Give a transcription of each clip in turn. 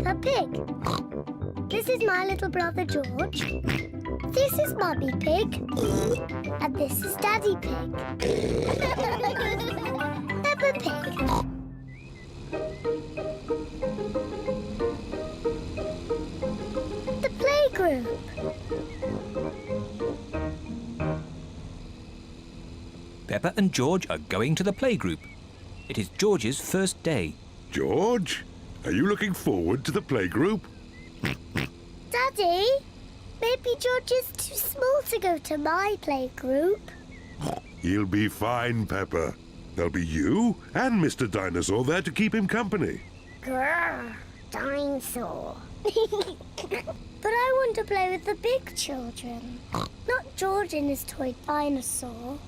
Peppa Pig. This is my little brother George. This is Mummy Pig. And this is Daddy Pig. Peppa Pig. The playgroup. Peppa and George are going to the playgroup. It is George's first day. George, are you looking forward to the playgroup? Daddy, maybe George is too small to go to my playgroup. He'll be fine, Peppa. There'll be you and Mr. Dinosaur there to keep him company. Grrr, Dinosaur. But I want to play with the big children, not George and his toy dinosaur.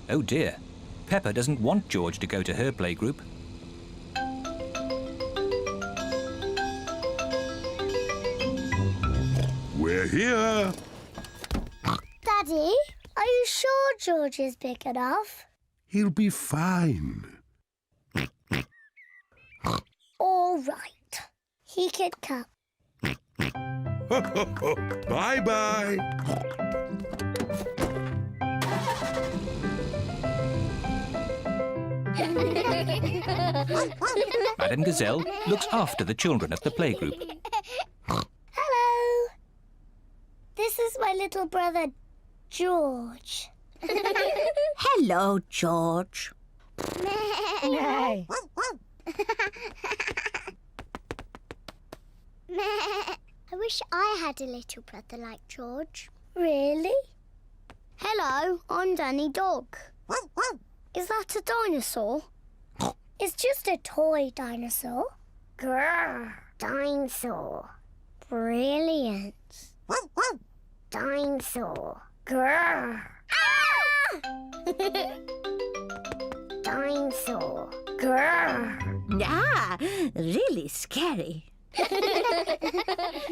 Oh dear, Peppa doesn't want George to go to her playgroup. We're here. Daddy, are you sure George is big enough? He'll be fine. All right. He can come. Bye-bye. Madame Gazelle looks after the children at the playgroup. Hello. This is my little brother, George. Hello, George. I wish I had a little brother like George. Really? Hello, I'm Danny Dog. Is that a dinosaur? It's just a toy dinosaur. Grrr, dinosaur. Brilliant. Dinosaur. Grrr. Ah! Dinosaur. Grrr. Ah, really scary.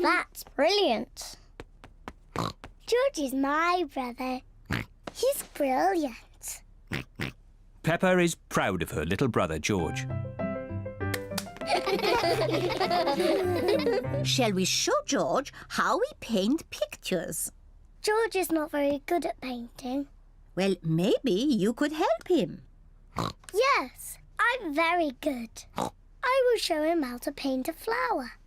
That's brilliant. George is my brother. He's brilliant. Peppa is proud of her little brother George. Shall we show George how we paint pictures? George is not very good at painting. Well, maybe you could help him. Yes, I'm very good. I will show him how to paint a flower.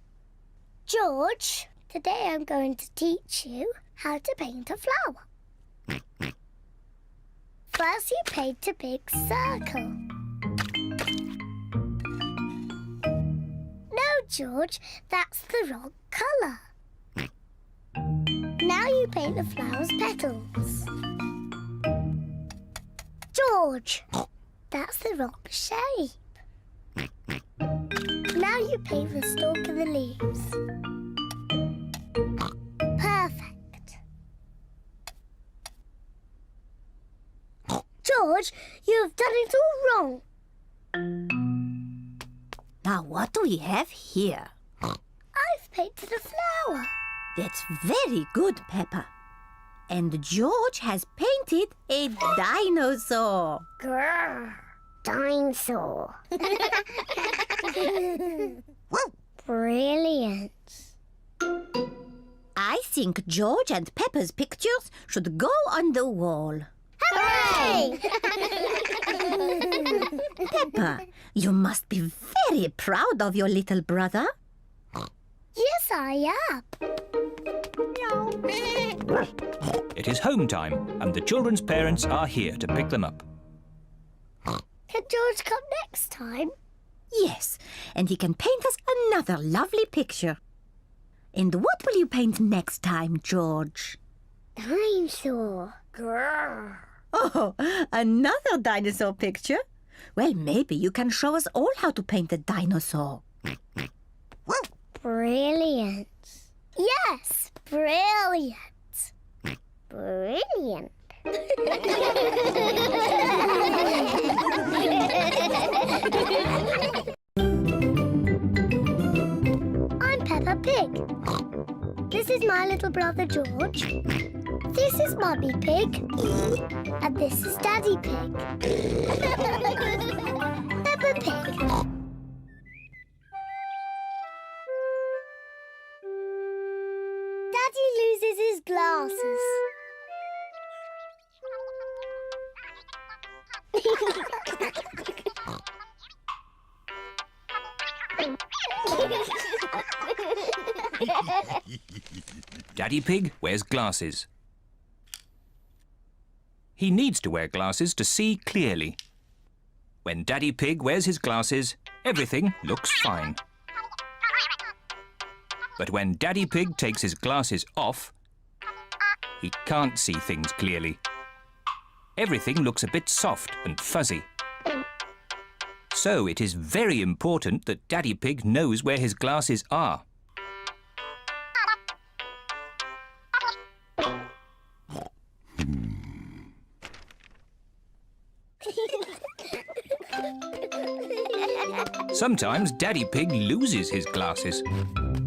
George, today I'm going to teach you how to paint a flower. First you paint a big circle. No, George, that's the wrong colour. Now you paint the flower's petals. George, that's the wrong shape. Now you paint the stalk of the leaves. Perfect. George, you have done it all wrong. Now, what do we have here? I've painted a flower. That's very good, Peppa. And George has painted a dinosaur. Grrr. Dinosaur. Brilliant. I think George and Peppa's pictures should go on the wall. Hooray! Peppa, you must be very proud of your little brother. Yes, I am. It is home time and the children's parents are here to pick them up. Can George come next time? Yes, and he can paint us another lovely picture. And what will you paint next time, George? Dinosaur. Grrr. Oh, another dinosaur picture? Well, maybe you can show us all how to paint a dinosaur. Brilliant. Yes, brilliant. Brilliant. I'm Peppa Pig. This is my little brother George. This is Mummy Pig. And this is Daddy Pig. Peppa Pig. glasses. Daddy Pig wears glasses. He needs to wear glasses to see clearly. When Daddy Pig wears his glasses, everything looks fine. But when Daddy Pig takes his glasses off, he can't see things clearly. Everything looks a bit soft and fuzzy. So it is very important that Daddy Pig knows where his glasses are. Sometimes Daddy Pig loses his glasses.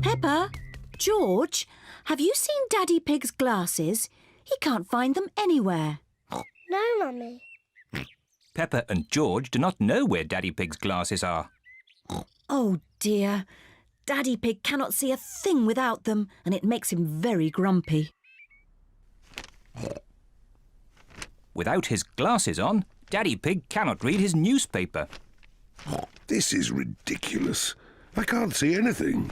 Peppa, George, have you seen Daddy Pig's glasses? He can't find them anywhere. No, Mummy. Peppa and George do not know where Daddy Pig's glasses are. Oh dear, Daddy Pig cannot see a thing without them, and it makes him very grumpy. Without his glasses on, Daddy Pig cannot read his newspaper. This is ridiculous. I can't see anything.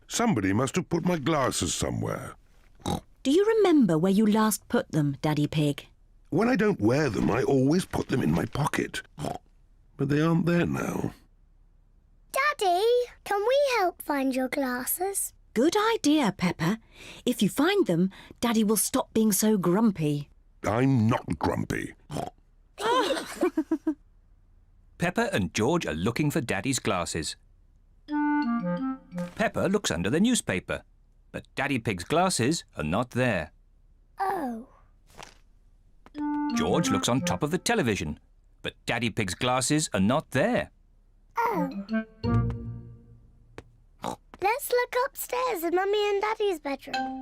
Somebody must have put my glasses somewhere. Do you remember where you last put them, Daddy Pig? When I don't wear them, I always put them in my pocket. But they aren't there now. Daddy, can we help find your glasses? Good idea, Peppa. If you find them, Daddy will stop being so grumpy. I'm not grumpy. Peppa and George are looking for Daddy's glasses. Peppa looks under the newspaper, but Daddy Pig's glasses are not there. Oh. George looks on top of the television, but Daddy Pig's glasses are not there. Oh. Let's look upstairs in Mummy and Daddy's bedroom.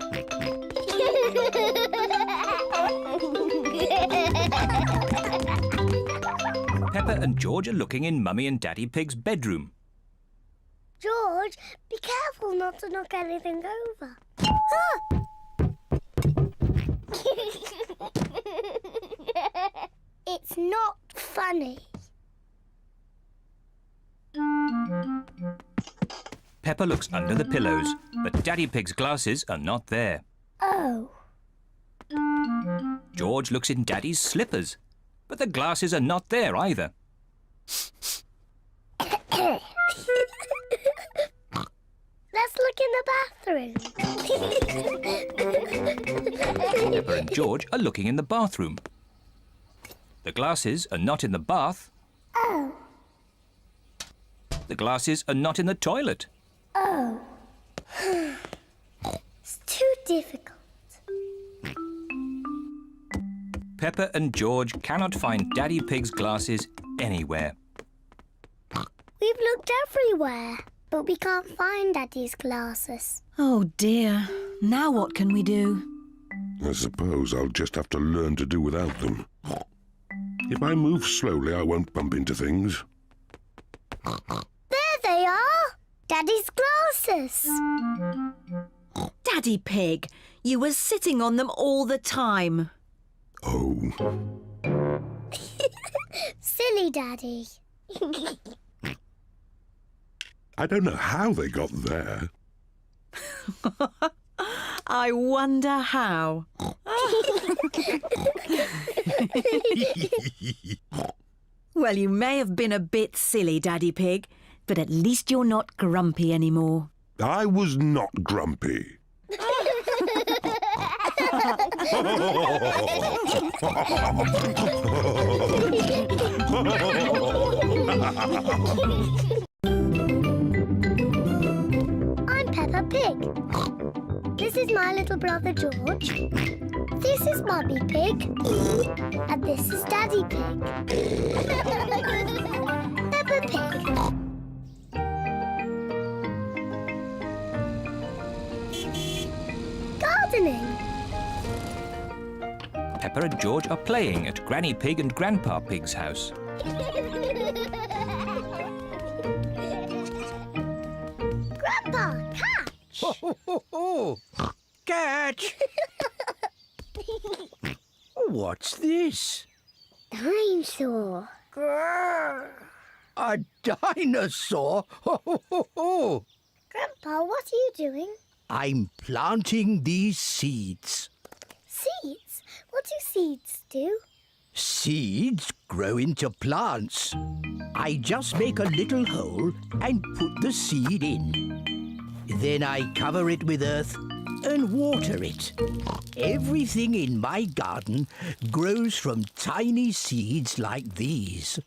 Peppa and George are looking in Mummy and Daddy Pig's bedroom. George, be careful not to knock anything over. Ah! It's not funny. Peppa looks under the pillows, but Daddy Pig's glasses are not there. Oh. George looks in Daddy's slippers, but the glasses are not there either. Let's look in the bathroom. Peppa and George are looking in the bathroom. The glasses are not in the bath. Oh. The glasses are not in the toilet. Oh. It's too difficult. Peppa and George cannot find Daddy Pig's glasses anywhere. We've looked everywhere, but we can't find Daddy's glasses. Oh dear, now what can we do? I suppose I'll just have to learn to do without them. If I move slowly, I won't bump into things. There they are! Daddy's glasses! Daddy Pig, you were sitting on them all the time. Oh. Silly Daddy. I don't know how they got there. I wonder how. Well, you may have been a bit silly, Daddy Pig, but at least you're not grumpy anymore. I was not grumpy. I'm Peppa Pig. This is my little brother George. This is Mummy Pig. And this is Daddy Pig. Peppa Pig. Gardening. Peppa and George are playing at Granny Pig and Grandpa Pig's house. Grandpa, catch! Catch! What's this? Dinosaur. A dinosaur? Ho, ho, ho, ho. Grandpa, what are you doing? I'm planting these seeds. Seeds? What do seeds do? Seeds grow into plants. I just make a little hole and put the seed in. Then I cover it with earth and water it. Everything in my garden grows from tiny seeds like these.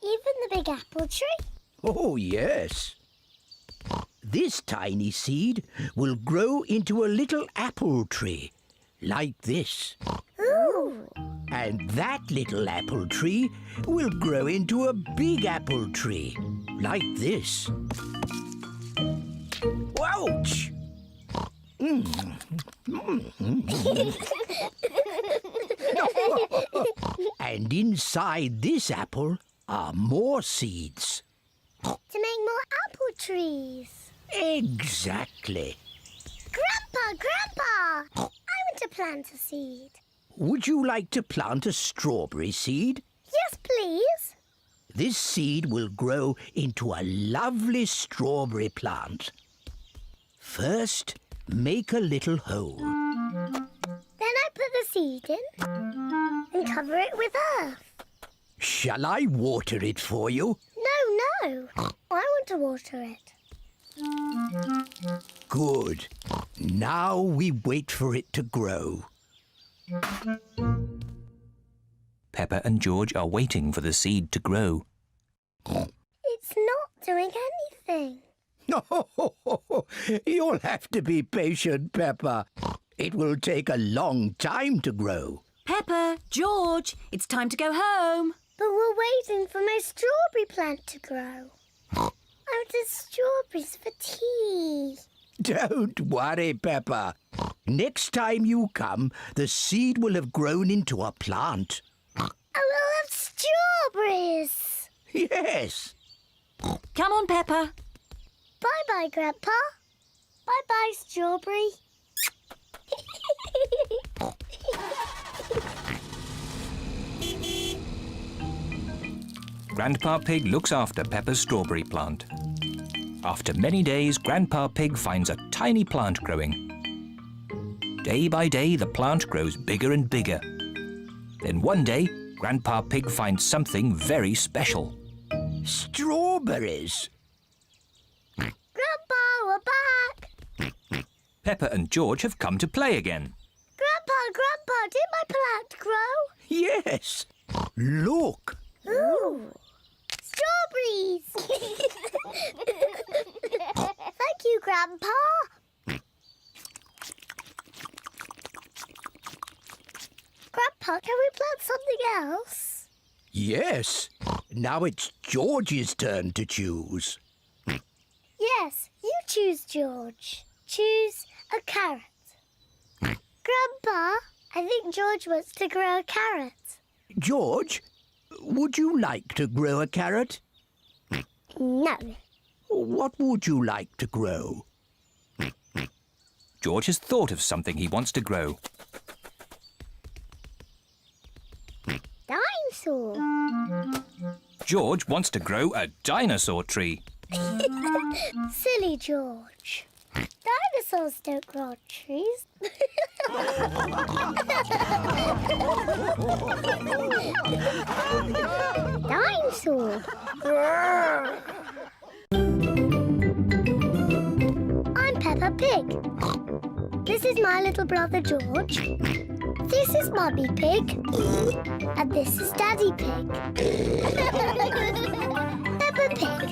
Even the big apple tree? Oh, yes. This tiny seed will grow into a little apple tree, like this. Ooh. And that little apple tree will grow into a big apple tree, like this. Ouch! And inside this apple are more seeds. To make more apple trees. Exactly. Grandpa! I want to plant a seed. Would you like to plant a strawberry seed? Yes, please. This seed will grow into a lovely strawberry plant. First, make a little hole. Then I put the seed in and cover it with earth. Shall I water it for you? No. I want to water it. Good. Now we wait for it to grow. Peppa and George are waiting for the seed to grow. It's not doing anything. You'll have to be patient, Peppa. It will take a long time to grow. Peppa, George, it's time to go home. But we're waiting for my strawberry plant to grow. I wanted strawberries for tea. Don't worry, Peppa. Next time you come, the seed will have grown into a plant. I will have strawberries. Yes. Come on, Peppa. Bye-bye, Grandpa. Bye-bye, strawberry. Grandpa Pig looks after Peppa's strawberry plant. After many days, Grandpa Pig finds a tiny plant growing. Day by day, the plant grows bigger and bigger. Then one day, Grandpa Pig finds something very special. Strawberries. Grandpa, we're back. Peppa and George have come to play again. Grandpa, did my plant grow? Yes. Look. Ooh. Strawberries. Thank you, Grandpa. Grandpa, can we plant something else? Yes. Now it's George's turn to choose. Yes, you choose, George. Choose a carrot. Grandpa, I think George wants to grow a carrot. George, would you like to grow a carrot? No. What would you like to grow? George has thought of something he wants to grow. Dinosaur. George wants to grow a dinosaur tree. Silly George. Dinosaurs don't grow on trees. Dinosaur. I'm Peppa Pig. This is my little brother George. This is Mummy Pig. And this is Daddy Pig. Peppa Pig.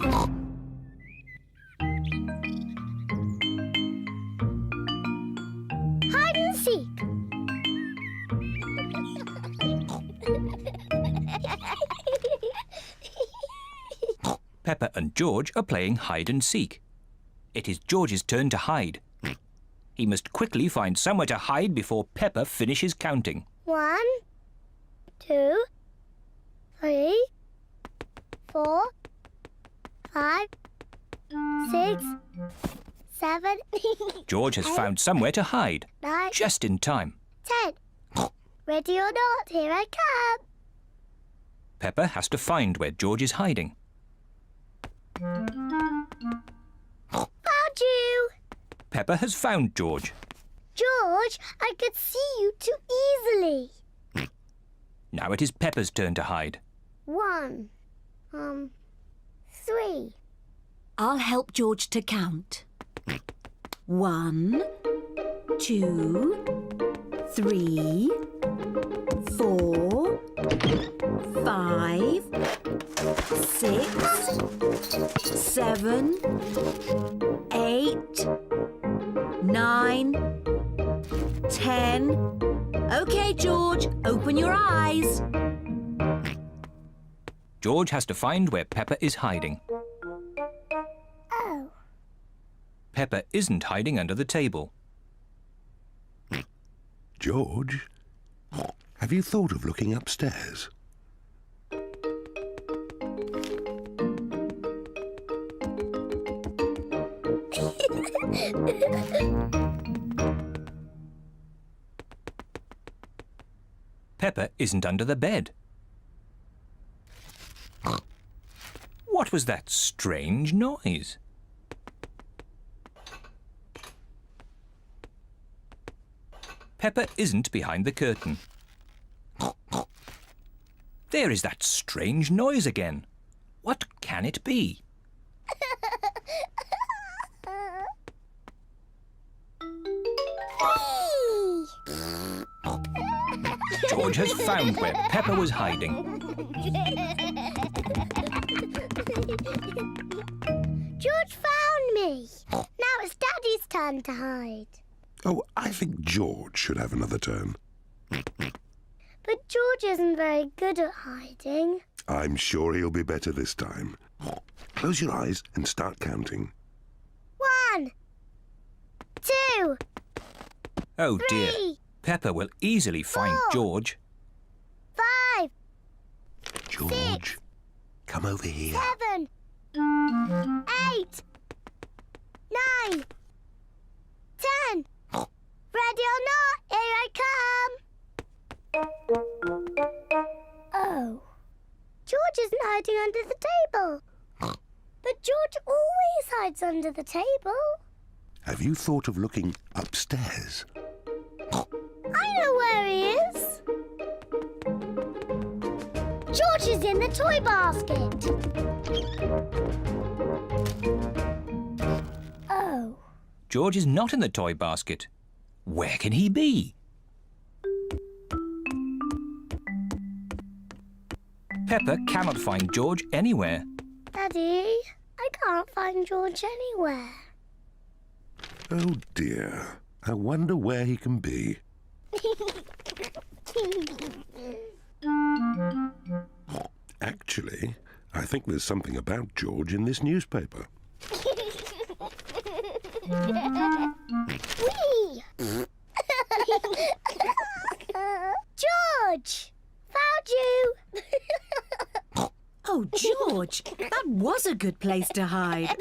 Hide and seek. Peppa and George are playing hide and seek. It is George's turn to hide. He must quickly find somewhere to hide before Peppa finishes counting. 1, 2, 3, 4, 5, 6, 7. George has found somewhere to hide, 9, just in time. 10. Ready or not, here I come. Peppa has to find where George is hiding. Found you! Peppa has found George. George, I could see you too easily. Now it is Peppa's turn to hide. 1, 3. I'll help George to count. 1, 2, 3, 4, 5, 6, 7, 8, 9, 10. OK, George, open your eyes. George has to find where Peppa is hiding. Oh. Peppa isn't hiding under the table. George, have you thought of looking upstairs? Peppa isn't under the bed. What was that strange noise? Peppa isn't behind the curtain. There is that strange noise again. What can it be? George has found where Peppa was hiding. George found me. Now it's Daddy's turn to hide. Oh, I think George should have another turn. But George isn't very good at hiding. I'm sure he'll be better this time. Close your eyes and start counting. 1, 2, Oh dear. 3, Peppa will easily find 4. George. 5, George, come over here. 7, 8, 9, 10. Ready or not, here I come. Oh. George isn't hiding under the table. But George always hides under the table. Have you thought of looking upstairs? I know where he is. George is in the toy basket. Oh. George is not in the toy basket. Where can he be? Peppa cannot find George anywhere. Daddy, I can't find George anywhere. Oh dear, I wonder where he can be. Actually, I think there's something about George in this newspaper. Whee! George! Found you! Oh, George, that was a good place to hide.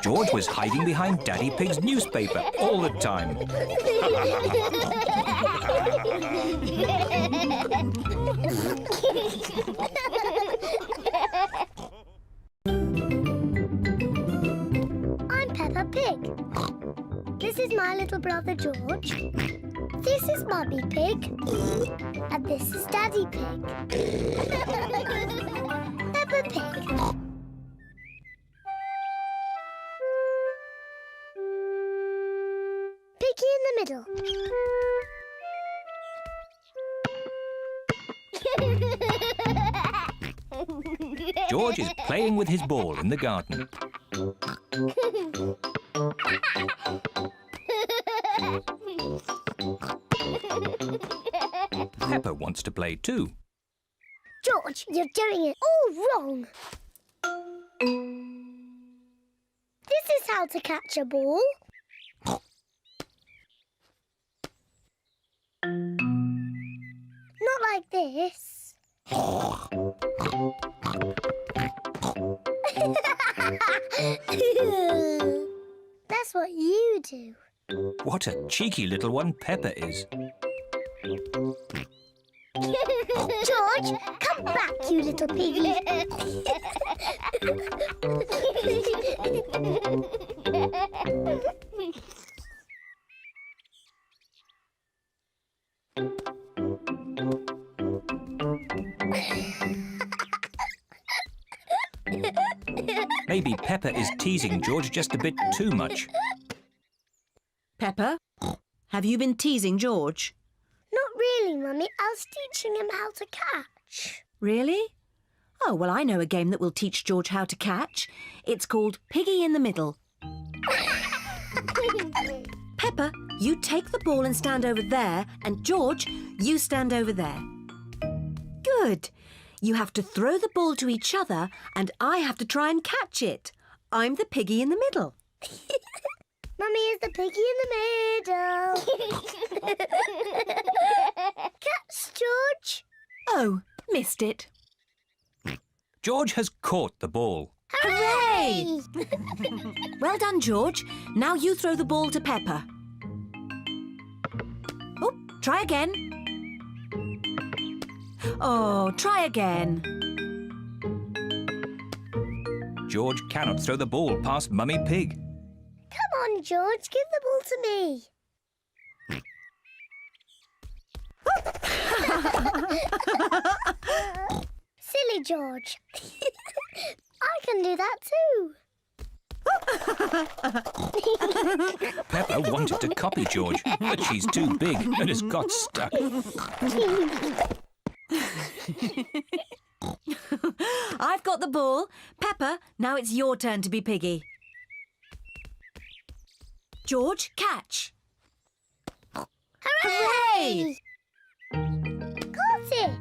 George was hiding behind Daddy Pig's newspaper all the time. I'm Peppa Pig. This is my little brother George. This is Mummy Pig. And this is Daddy Pig. Peppa Pig. Piggy in the middle. George is playing with his ball in the garden. Peppa wants to play too. George, you're doing it all wrong. This is how to catch a ball. Not like this. That's what you do. What a cheeky little one Peppa is. George, come back, you little piggy. Maybe Peppa is teasing George just a bit too much. Peppa, have you been teasing George? Not really, Mummy. I was teaching him how to catch. Really? Oh, well, I know a game that will teach George how to catch. It's called Piggy in the Middle. Peppa, you take the ball and stand over there, and George, you stand over there. Good. You have to throw the ball to each other, and I have to try and catch it. I'm the piggy in the middle. Mummy is the piggy in the middle. Catch, George. Oh, missed it. George has caught the ball. Hooray! Well done, George. Now you throw the ball to Peppa. Oh, try again. Oh, try again. George cannot throw the ball past Mummy Pig. Come on, George. Give the ball to me. Silly George. I can do that too. Peppa wanted to copy George, but she's too big and has got stuck. I've got the ball. Peppa, now it's your turn to be piggy. George, catch. Hooray! Got it.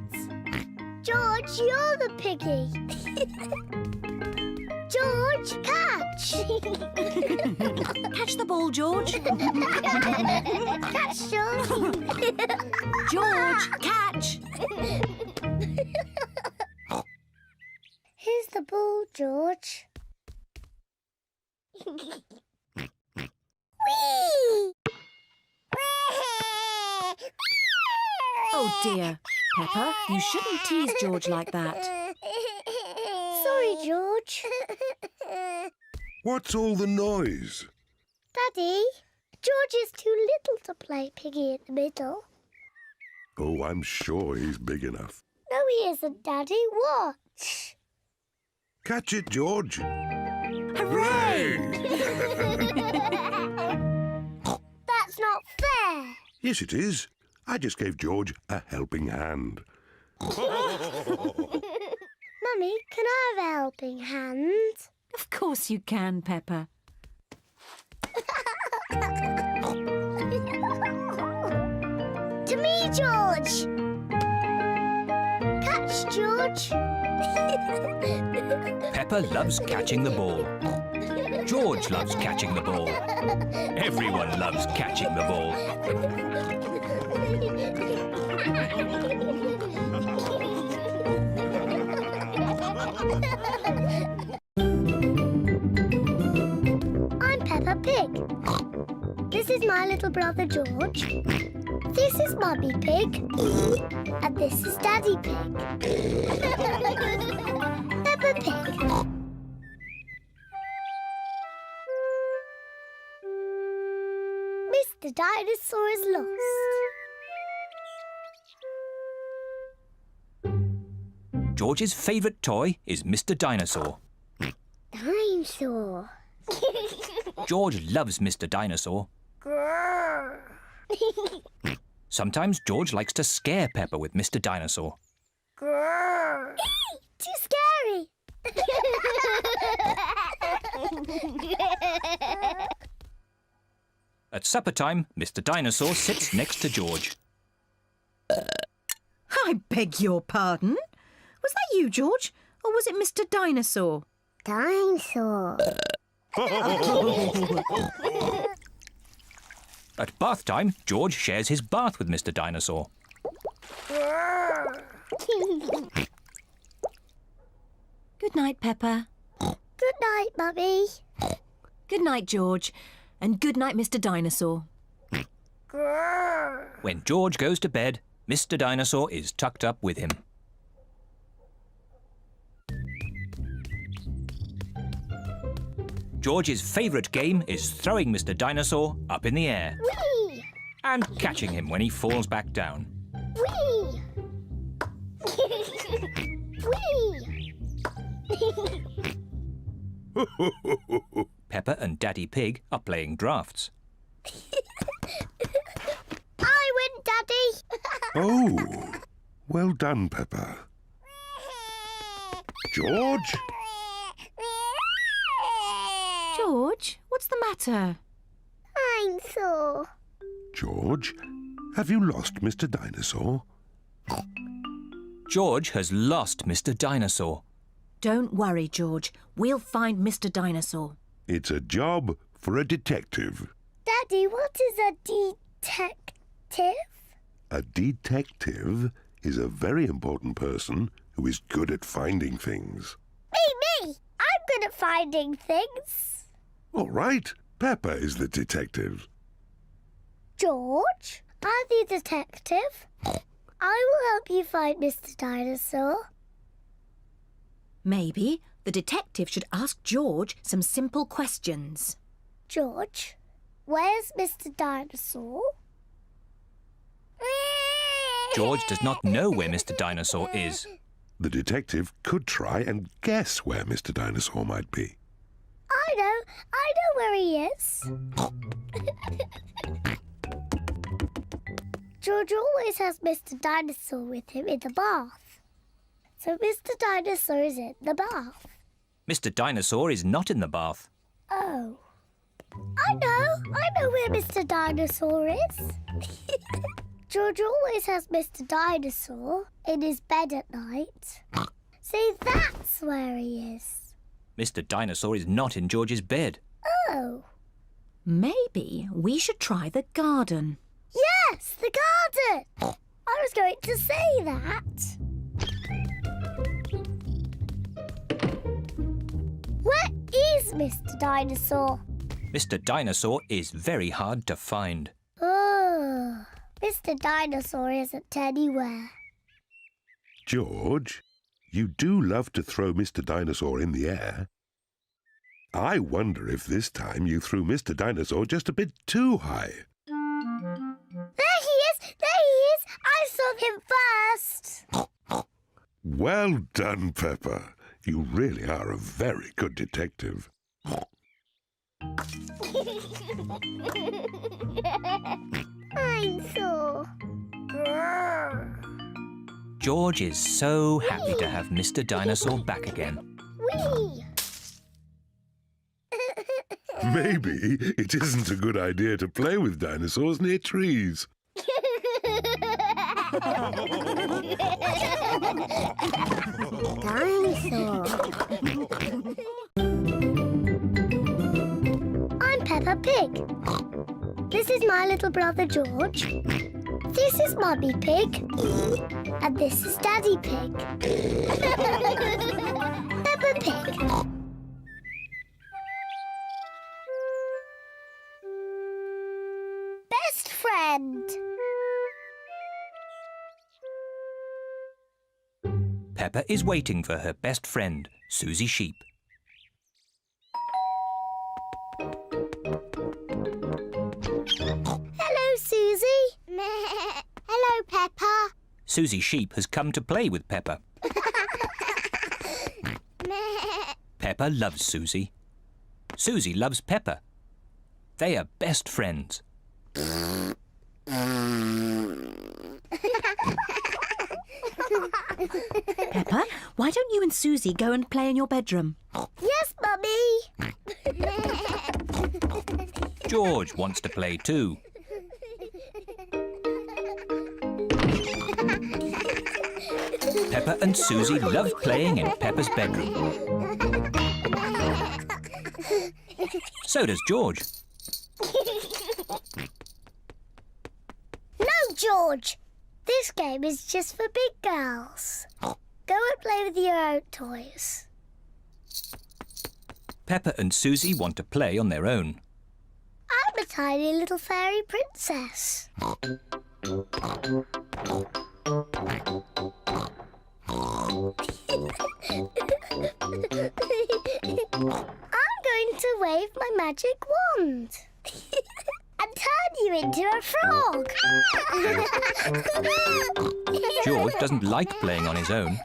George, you're the piggy. George, catch. Catch the ball, George. Catch, George. George, catch. Here's the ball, George. Whee! Oh dear. Peppa, you shouldn't tease George like that. Sorry, George. What's all the noise? Daddy, George is too little to play piggy in the middle. Oh, I'm sure he's big enough. No, he isn't, Daddy. Watch. Catch it, George. Hooray! That's not fair. Yes, it is. I just gave George a helping hand. Mummy, can I have a helping hand? Of course you can, Peppa. To me, George. Catch, George. Peppa loves catching the ball. George loves catching the ball. Everyone loves catching the ball. I'm Peppa Pig. This is my little brother George. This is Mummy Pig. And this is Daddy Pig. Peppa Pig. Mr. Dinosaur is lost. George's favourite toy is Mr. Dinosaur. Dinosaur. George loves Mr. Dinosaur. Grrr. Sometimes George likes to scare Peppa with Mr. Dinosaur. Grrr. Too scary. At supper time, Mr. Dinosaur sits next to George. I beg your pardon? Was that you, George? Or was it Mr. Dinosaur? Dinosaur. At bath time, George shares his bath with Mr. Dinosaur. Good night, Peppa. Good night, Mummy. Good night, George. And good night, Mr. Dinosaur. When George goes to bed, Mr. Dinosaur is tucked up with him. George's favourite game is throwing Mr. Dinosaur up in the air Whee! and catching him when he falls back down. Whee! Whee! Peppa and Daddy Pig are playing drafts. I win, Daddy! Oh, well done, Peppa. George? George, what's the matter? I'm sore. George, have you lost Mr. Dinosaur? George has lost Mr. Dinosaur. Don't worry, George. We'll find Mr. Dinosaur. It's a job for a detective. Daddy, what is a detective? A detective is a very important person who is good at finding things. Me! I'm good at finding things. All right, Peppa is the detective. George, I'm the detective. I will help you find Mr. Dinosaur. Maybe the detective should ask George some simple questions. George, where's Mr. Dinosaur? George does not know where Mr. Dinosaur is. The detective could try and guess where Mr. Dinosaur might be. I know where he is. George always has Mr. Dinosaur with him in the bath. So Mr. Dinosaur is in the bath. Mr. Dinosaur is not in the bath. Oh. I know where Mr. Dinosaur is. George always has Mr. Dinosaur in his bed at night. See, that's where he is. Mr. Dinosaur is not in George's bed. Oh. Maybe we should try the garden. Yes, the garden. I was going to say that. Where is Mr. Dinosaur? Mr. Dinosaur is very hard to find. Oh, Mr. Dinosaur isn't anywhere. George, you do love to throw Mr. Dinosaur in the air. I wonder if this time you threw Mr. Dinosaur just a bit too high. There he is! I saw him first! Well done, Peppa. You really are a very good detective. I'm sore. George is so happy to have Mr. Dinosaur back again. Whee! Maybe it isn't a good idea to play with dinosaurs near trees. Dinosaur. I'm Peppa Pig. This is my little brother George. This is Mummy Pig. And this is Daddy Pig. Peppa Pig. Best friend. Peppa is waiting for her best friend, Suzy Sheep. Hello, Suzy. Hello, Peppa. Suzy Sheep has come to play with Peppa. Peppa loves Suzy. Suzy loves Peppa. They are best friends. Peppa, why don't you and Suzy go and play in your bedroom? Yes, Mummy. George wants to play too. Peppa and Suzy love playing in Peppa's bedroom. So does George. No, George. This game is just for big girls. Go and play with your own toys. Peppa and Suzy want to play on their own. I'm a tiny little fairy princess. I'm going to wave my magic wand and turn you into a frog. George doesn't like playing on his own.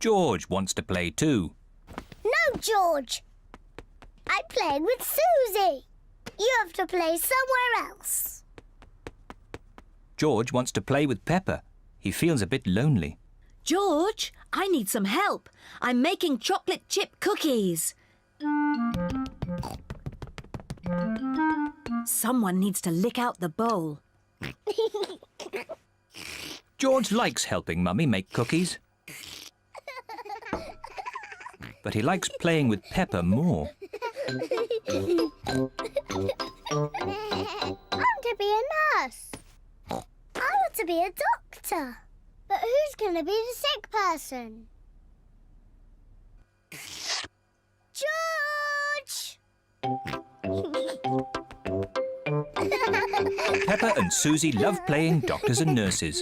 George wants to play too. No, George. I'm playing with Suzy. You have to play somewhere else. George wants to play with Peppa. He feels a bit lonely. George, I need some help. I'm making chocolate chip cookies. Someone needs to lick out the bowl. George likes helping Mummy make cookies. But he likes playing with Peppa more. I'm to be a nurse. I want to be a doctor. But who's going to be the sick person? George! Peppa and Suzy love playing doctors and nurses.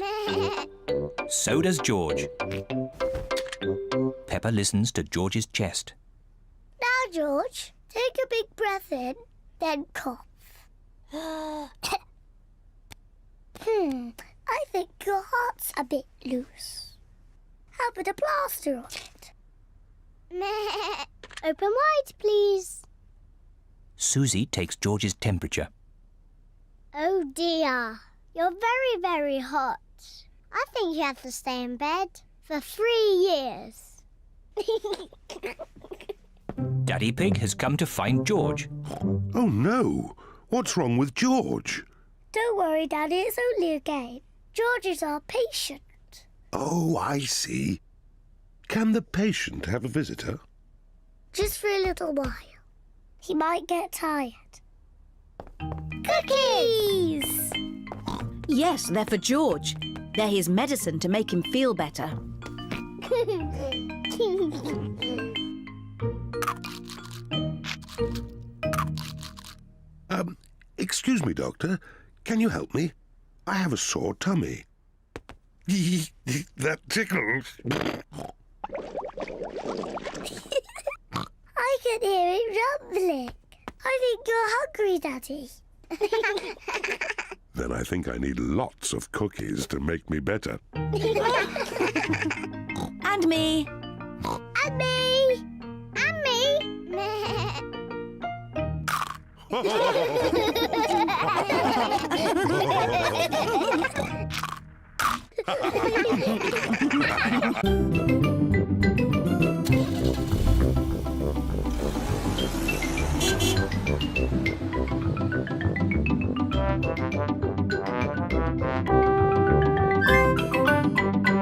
So does George. Peppa listens to George's chest. Now, George, take a big breath in, then cough. I think your heart's a bit loose. How about a plaster on it? Open wide, please. Suzy takes George's temperature. Oh dear, you're very, very hot. I think you have to stay in bed for 3 years. Daddy Pig has come to find George. Oh no! What's wrong with George? Don't worry, Daddy, it's only a game. George is our patient. Oh, I see. Can the patient have a visitor? Just for a little while. He might get tired. Cookies! Yes, they're for George. They're his medicine to make him feel better. Excuse me, Doctor. Can you help me? I have a sore tummy. That tickles. I can hear it rumbling. I think you're hungry, Daddy. Then I think I need lots of cookies to make me better. And me. And me! And me!